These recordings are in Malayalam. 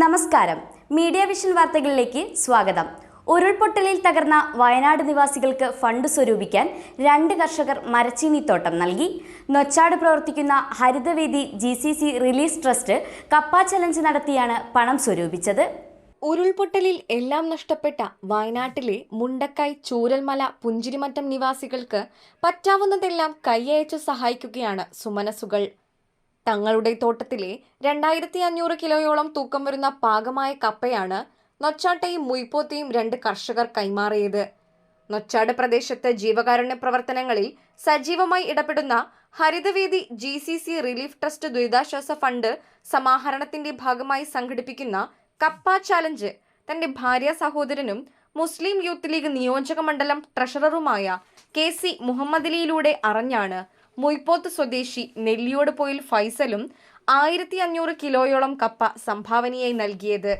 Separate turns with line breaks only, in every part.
നമസ്കാരം. മീഡിയ വിഷൻ വാർത്തകളിലേക്ക് സ്വാഗതം. ഉരുൾപൊട്ടലിൽ തകർന്ന വയനാട് നിവാസികൾക്ക് ഫണ്ട് സ്വരൂപിക്കാൻ 2 കർഷകർ മരച്ചീനിത്തോട്ടം നൽകി. നൊച്ചാട് പ്രവർത്തിക്കുന്ന ഹരിതവേദി GCC റിലീഫ് ട്രസ്റ്റ് കപ്പ ചലഞ്ച് നടത്തിയാണ് പണം സ്വരൂപിച്ചത്.
ഉരുൾപൊട്ടലിൽ എല്ലാം നഷ്ടപ്പെട്ട വയനാട്ടിലെ മുണ്ടക്കൈ, ചൂരൽമല, പുഞ്ചിരിമറ്റം നിവാസികൾക്ക് പറ്റാവുന്നതെല്ലാം കൈയയച്ച് സഹായിക്കുകയാണ് സുമനസുകൾ. തങ്ങളുടെ തോട്ടത്തിലെ 2500 കിലോയോളം തൂക്കം വരുന്ന പാകമായ കപ്പയാണ് നൊച്ചാട്ടെയും മുയ്പോത്തെയും 2 കർഷകർ കൈമാറിയത്. നൊച്ചാട് പ്രദേശത്ത് ജീവകാരുണ്യ പ്രവർത്തനങ്ങളിൽ സജീവമായി ഇടപെടുന്ന ഹരിതവേദി GCC റിലീഫ് ട്രസ്റ്റ് ദുരിതാശ്വാസ ഫണ്ട് സമാഹരണത്തിന്റെ ഭാഗമായി സംഘടിപ്പിക്കുന്ന കപ്പ ചാലഞ്ച് തന്റെ ഭാര്യ സഹോദരനും മുസ്ലിം യൂത്ത് ലീഗ് നിയോജക മണ്ഡലം ട്രഷററുമായ KC മുഹമ്മദലിയിലൂടെ അറിഞ്ഞാണ് മുയ്പോത്ത് സ്വദേശി നെല്ലിയോട് പോയിൽ ഫൈസലും 1500 കിലോയോളം കപ്പ സംഭാവനയായി നൽകിയത്.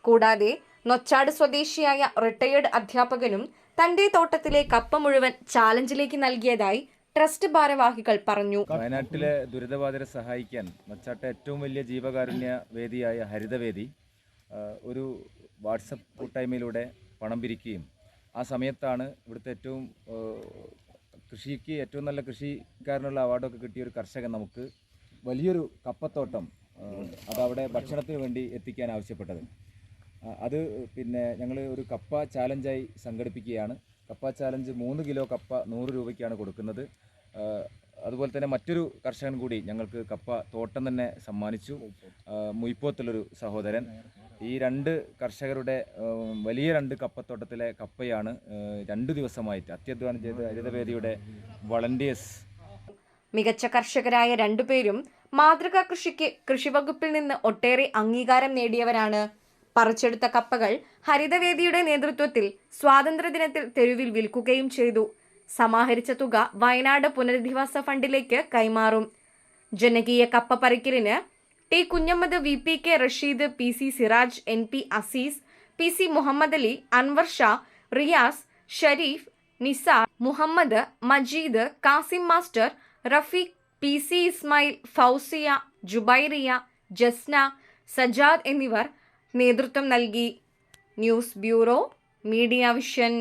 കൂടാതെ നൊച്ചാട് സ്വദേശിയായ റിട്ടയേർഡ് അധ്യാപകനും തന്റെ തോട്ടത്തിലെ കപ്പ മുഴുവൻ ചാലഞ്ചിലേക്ക് നൽകിയതായി ട്രസ്റ്റ് ഭാരവാഹികൾ പറഞ്ഞു.
വയനാട്ടിലെ ദുരിതബാധിതരെ സഹായിക്കാൻ നൊച്ചാട്ടെ ഏറ്റവും വലിയ ജീവകാരുണ്യ വേദിയായ ഹരിതവേദി ഒരു വാട്സപ്പ് കൂട്ടായ്മയിലൂടെ പണം പിരിക്കുകയും ആ സമയത്താണ് ഇവിടുത്തെ കൃഷിക്ക് ഏറ്റവും നല്ല കൃഷിക്കാരനുള്ള അവാർഡൊക്കെ കിട്ടിയ ഒരു കർഷകൻ നമുക്ക് വലിയൊരു കപ്പത്തോട്ടം അതവിടെ ഭക്ഷണത്തിന് വേണ്ടി എത്തിക്കാൻ ആവശ്യപ്പെട്ടത്. അത് ഞങ്ങൾ ഒരു കപ്പ ചാലഞ്ചായി സംഘടിപ്പിക്കുകയാണ്. കപ്പ ചാലഞ്ച് 3 കിലോ കപ്പ 100 രൂപയ്ക്കാണ് കൊടുക്കുന്നത്. അതുപോലെ തന്നെ മറ്റൊരു കർഷകൻ കൂടി ഞങ്ങൾക്ക് കപ്പ തോട്ടം തന്നെ സമ്മാനിച്ചു. മുയ്പോത്തുള്ളൊരു സഹോദരൻ. ഈ 2 കർഷകരുടെ വലിയ 2 കപ്പത്തോട്ടത്തിലെ കപ്പയാണ് 2 ദിവസമായിട്ട് അത്യധ്വാനം ചെയ്ത ഹരിതവേദിയുടെ വളണ്ടിയേഴ്സ്.
മികച്ച കർഷകരായ 2 പേരും മാതൃകാ കൃഷിക്ക് കൃഷിവകുപ്പിൽ നിന്ന് ഒട്ടേറെ അംഗീകാരം നേടിയവരാണ്. പറിച്ചെടുത്ത കപ്പകൾ ഹരിതവേദിയുടെ നേതൃത്വത്തിൽ സ്വാതന്ത്ര്യദിനത്തിൽ തെരുവിൽ വിൽക്കുകയും ചെയ്തു. സമാഹരിച്ച തുക വയനാട് പുനരധിവാസ ഫണ്ടിലേക്ക് കൈമാറും. ജനകീയ കപ്പ പറിക്കലിന് T. Kunhammed, VPK Rasheed, PC Siraj, NP Azeez, PC Muhammedali, Anwar Sha, Riyas, Shareef, Nisar, Muhammed, Majeed, Kasim master, Rafeeq, PC Ismail, Fousiya, Jubairiya, Jasna, Sajad എന്നിവർ നേതൃത്വം നൽകി. News bureau, media vision.